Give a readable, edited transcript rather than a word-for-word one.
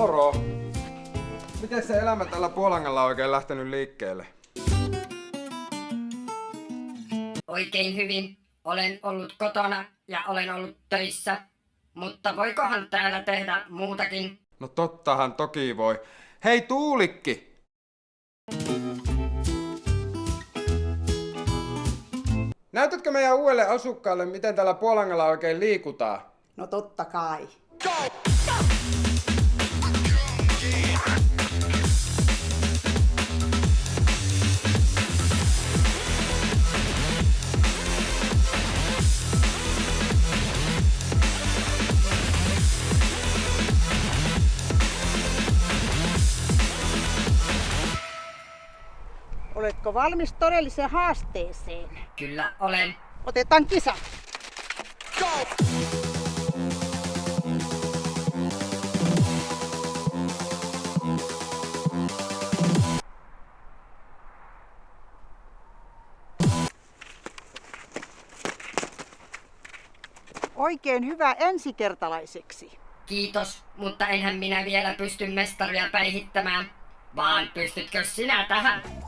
Moro! Miten se elämä tällä Puolangalla on oikein lähtenyt liikkeelle? Oikein hyvin. Olen ollut kotona ja olen ollut töissä. Mutta voikohan täällä tehdä muutakin? No tottahan toki voi. Hei Tuulikki! Näytätkö meidän uudelle asukkaalle, miten täällä Puolangalla oikein liikutaan? No totta kai. Oletko valmis todelliseen haasteeseen? Kyllä olen. Otetaan kisa. Oikein hyvä ensikertalaiseksi. Kiitos, mutta enhän minä vielä pysty mestaria päihittämään. Vaan pystytkö sinä tähän?